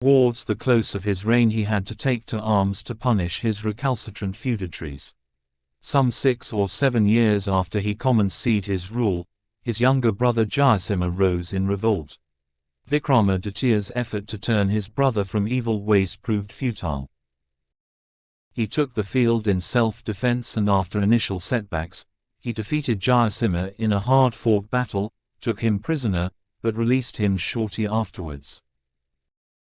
Towards the close of his reign he had to take to arms to punish his recalcitrant feudatories. Some 6 or 7 years after he commenced his rule, his younger brother Jayasimha rose in revolt. Vikramaditya's effort to turn his brother from evil ways proved futile. He took the field in self-defense, and after initial setbacks, he defeated Jayasimha in a hard-fought battle, took him prisoner, but released him shortly afterwards.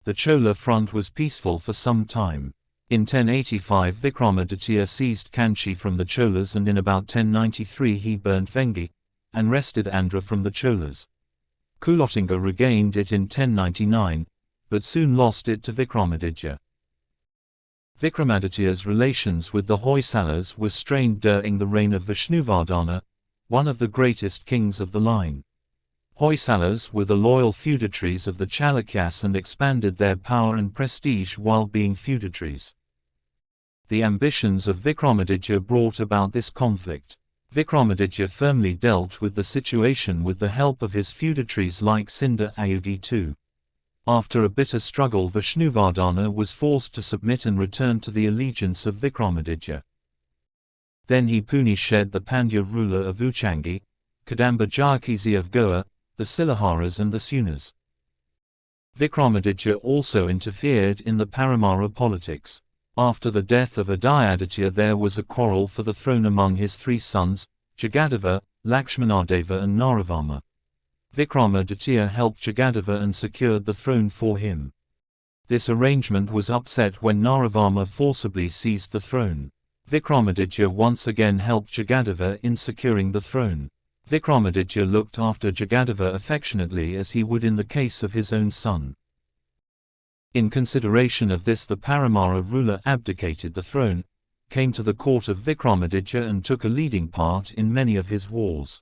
The Chola front was peaceful for some time. In 1085 Vikramaditya seized Kanchi from the Cholas, and in about 1093 he burnt Vengi, and wrested Andhra from the Cholas. Kulottanga regained it in 1099, but soon lost it to Vikramaditya. Vikramaditya's relations with the Hoysalas were strained during the reign of Vishnuvardhana, one of the greatest kings of the line. Hoysalas were the loyal feudatories of the Chalukyas and expanded their power and prestige while being feudatories. The ambitions of Vikramaditya brought about this conflict. Vikramaditya firmly dealt with the situation with the help of his feudatories like Sinda Ayugi II. After a bitter struggle, Vishnuvardhana was forced to submit and return to the allegiance of Vikramaditya. Then he punished the Pandya ruler of Uchangi, Kadamba Jayakizhi of Goa, the Silaharas and the Sunas. Vikramaditya also interfered in the Paramara politics. After the death of Adayaditya there was a quarrel for the throne among his 3 sons, Jagadeva, Lakshmanadeva and Naravarma. Vikramaditya helped Jagadeva and secured the throne for him. This arrangement was upset when Naravarma forcibly seized the throne. Vikramaditya once again helped Jagadeva in securing the throne. Vikramaditya looked after Jagadeva affectionately as he would in the case of his own son. In consideration of this, the Paramara ruler abdicated the throne, came to the court of Vikramaditya and took a leading part in many of his wars.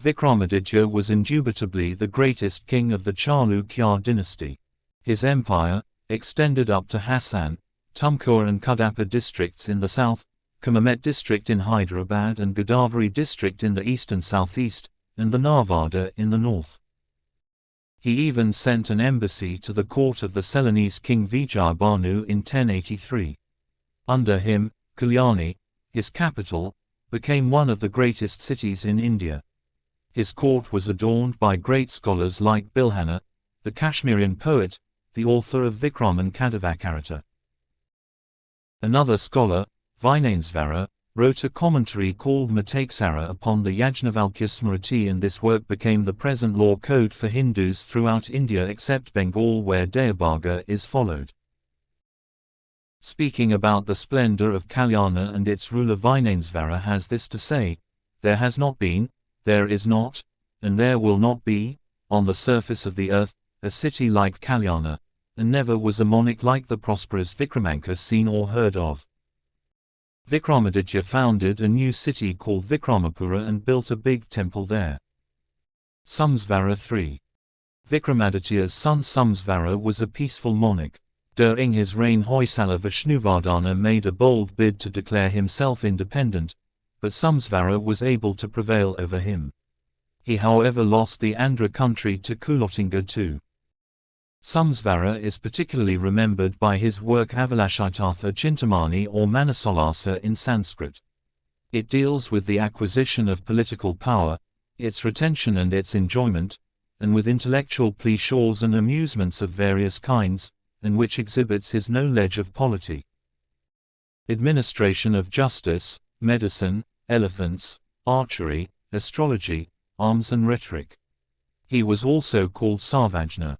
Vikramaditya was indubitably the greatest king of the Chalukya dynasty. His empire extended up to Hassan, Tumkur and Kadapa districts in the south, Kamamet district in Hyderabad and Godavari district in the east and southeast, and the Narvada in the north. He even sent an embassy to the court of the Ceylonese king Vijayabhanu in 1083. Under him, Kalyani, his capital, became one of the greatest cities in India. His court was adorned by great scholars like Bilhana, the Kashmirian poet, the author of Vikraman Kadavakarata. Another scholar, Vinainsvara, wrote a commentary called Mataksara upon the Yajnavalkya Smriti, and this work became the present law code for Hindus throughout India except Bengal, where Deyabhaga is followed. Speaking about the splendor of Kalyana and its ruler, Vinainsvara has this to say: there has not been, there is not, and there will not be, on the surface of the earth, a city like Kalyana, and never was a monarch like the prosperous Vikramanka seen or heard of. Vikramaditya founded a new city called Vikramapura and built a big temple there. Samsvara 3. Vikramaditya's son Samsvara was a peaceful monarch. During his reign, Hoysala Vishnuvardhana made a bold bid to declare himself independent, but Samsvara was able to prevail over him. He however lost the Andhra country to Kulottinga II. Samsvara is particularly remembered by his work Avilashitartha Chintamani or Manasolasa in Sanskrit. It deals with the acquisition of political power, its retention and its enjoyment, and with intellectual pleasures and amusements of various kinds, and which exhibits his knowledge of polity, administration of justice, medicine, elephants, archery, astrology, arms and rhetoric. He was also called Sarvajna.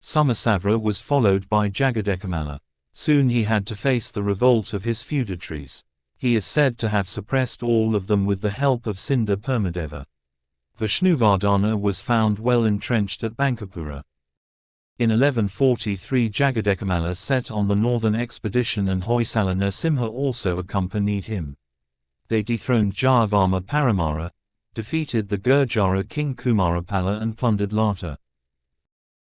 Somasavara was followed by Jagadekamala. Soon he had to face the revolt of his feudatories. He is said to have suppressed all of them with the help of Sinda Permadeva. Vishnuvardhana was found well entrenched at Bankapura. In 1143 Jagadekamala set on the northern expedition and Hoysala Narasimha also accompanied him. They dethroned Jayavarma Paramara, defeated the Gurjara king Kumarapala and plundered Lata.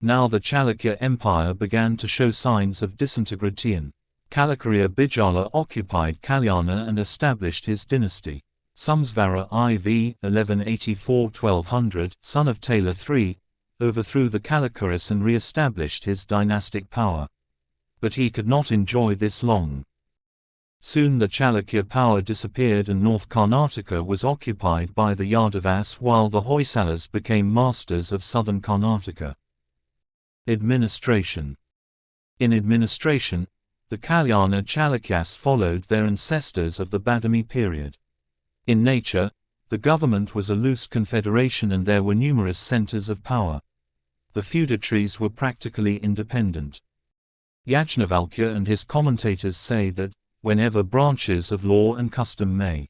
Now the Chalukya Empire began to show signs of disintegration. Kalakariya Bijala occupied Kalyana and established his dynasty. Samsvara IV (1184–1200), son of Taylor III, overthrew the Kalakuras and re-established his dynastic power. But he could not enjoy this long. Soon the Chalukya power disappeared and North Karnataka was occupied by the Yadavas while the Hoysalas became masters of southern Karnataka. Administration. In administration, the Kalyana Chalukyas followed their ancestors of the Badami period. In nature, the government was a loose confederation and there were numerous centers of power. The feudatories were practically independent. Yajnavalkya and his commentators say that, whenever branches of law and custom may